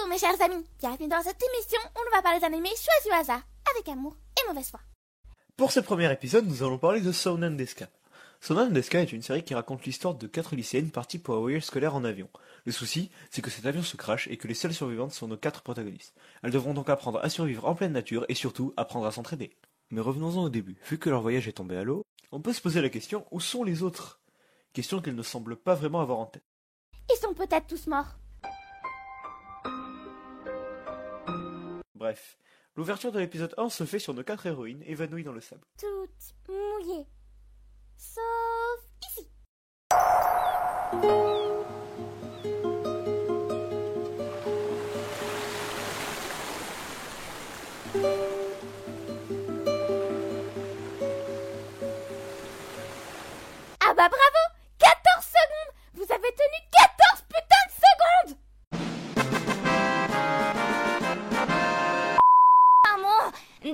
Bonjour mes chers amis, bienvenue dans cette émission où on va parler d'animés choisis au hasard, avec amour et mauvaise foi. Pour ce premier épisode, nous allons parler de Sounan Deska. Sounan Deska est une série qui raconte l'histoire de 4 lycéennes parties pour un voyage scolaire en avion. Le souci, c'est que cet avion se crache et que les seules survivantes sont nos 4 protagonistes. Elles devront donc apprendre à survivre en pleine nature et surtout apprendre à s'entraider. Mais revenons-en au début. Vu que leur voyage est tombé à l'eau, on peut se poser la question, où sont les autres? Question qu'elles ne semblent pas vraiment avoir en tête. Ils sont peut-être tous morts. Bref, l'ouverture de l'épisode 1 se fait sur nos 4 héroïnes évanouies dans le sable. Toutes mouillées. Sauf ici. Ah bah bravo! 14 secondes! Vous avez tenu 14 putains de secondes!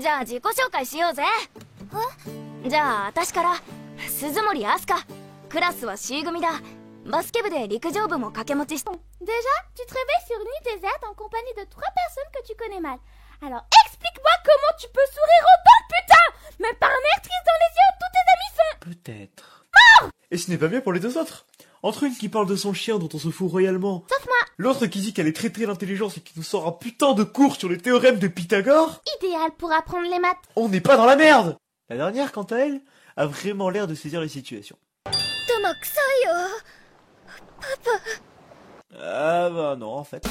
じゃあ自己紹介しようぜ。じゃあ私から鈴森飛鳥。クラスは C 組だ。バスケ部で陸上部も掛け持ちし。 Déjà, tu te réveilles sur une île déserte en compagnie de 3 personnes que tu connais mal. Alors explique-moi comment tu peux sourire autant, putain! Même pas un air triste dans les yeux, tous tes amis sont... Peut-être. Et ce n'est pas bien pour les deux autres. Entre une qui parle de son chien dont on se fout royalement, Sauf moi. l'autre qui dit qu'elle est très l'intelligence et qui nous sort un putain de cours sur les théorèmes de Pythagore, Idéal pour apprendre les maths. on n'est pas dans la merde. La dernière, quant à elle, a vraiment l'air de saisir les situations. でも臭いよ。 Ah bah non, en fait.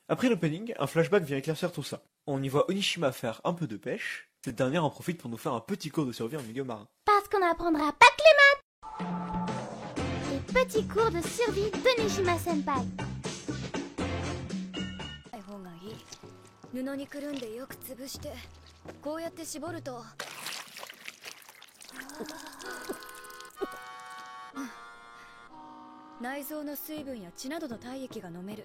Après l'opening, un flashback vient éclaircir tout ça. On y voit Onishima faire un peu de pêche. Cette dernière en profite pour nous faire un petit cours de survie en milieu marin. Parce qu'on n'apprendra pas que les maths. Les petits cours de survie de Nishima Senpai. 方がいい。布にくるんでよく潰して、こうやって絞ると。内臓の水分や血などの体液が飲める。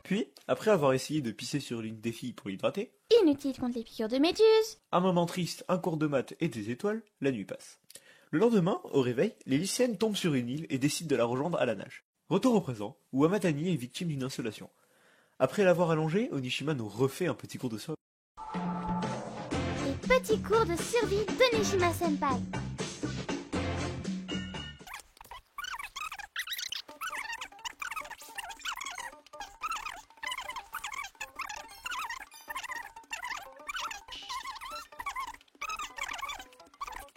Puis, après avoir essayé de pisser sur l'une des filles pour l'hydrater, Inutile contre les piqûres de méduses. un moment triste, un cours de maths et des étoiles, la nuit passe. Le lendemain, au réveil, les lycéennes tombent sur une île et décident de la rejoindre à la nage. Retour au présent, où Amatani est victime d'une insolation. Après l'avoir allongée, Onishima nous refait un petit cours de survie. Les petits cours de survie de Nishima Senpai.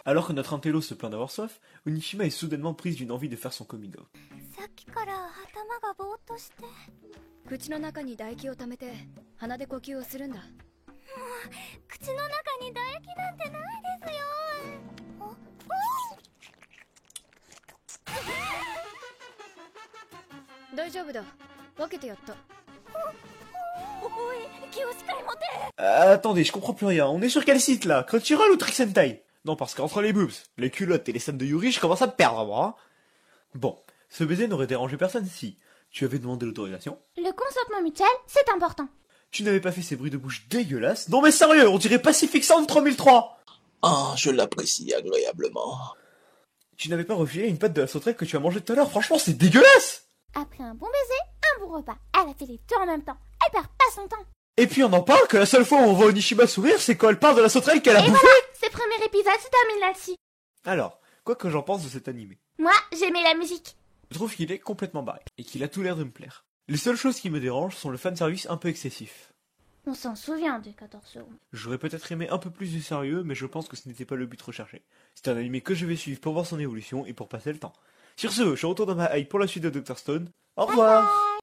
Alors que notre intello se plaint d'avoir soif, Onishima est soudainement prise d'une envie de faire son coming out. さっきから頭がぼーっとして。口の中に唾液を溜めて鼻で呼吸をするんだ。口の中に唾液なんてないですよ。大丈夫だ。分けてやった。おい、気をしっかり持て。 Attendez, je comprends plus rien. On est sur quel site là? Crunchyroll ou Trick Sentai? Non, parce qu'entre les boobs, les culottes et les scènes de Yuri, je commence à me perdre, moi. Hein. Bon, ce baiser n'aurait dérangé personne si tu avais demandé l'autorisation. Le consentement mutuel, c'est important. Tu n'avais pas fait ces bruits de bouche dégueulasses. Non mais sérieux, on dirait Pacific Sound 3003. Ah, je l'apprécie agréablement. Tu n'avais pas refilé une pâte de la sauterelle que tu as mangée tout à l'heure. Franchement, c'est dégueulasse. Après un bon baiser, un bon repas. Elle a fait les deux en même temps. Elle perd pas son temps. Et puis on en parle que la seule fois où on voit Onishima sourire, c'est quand elle parle de la sauterelle qu'elle a Et bouffée. voilà, ce premier épisode se termine là-dessus. Alors, quoi que j'en pense de cet animé, Moi, j'aimais la musique. je trouve qu'il est complètement barré et qu'il a tout l'air de me plaire. Les seules choses qui me dérangent sont le fanservice un peu excessif. On s'en souvient de 14 secondes. J'aurais peut-être aimé un peu plus de sérieux, mais je pense que ce n'était pas le but recherché. C'est un animé que je vais suivre pour voir son évolution et pour passer le temps. Sur ce, je retourne dans ma hype pour la suite de Dr. Stone. Au revoir.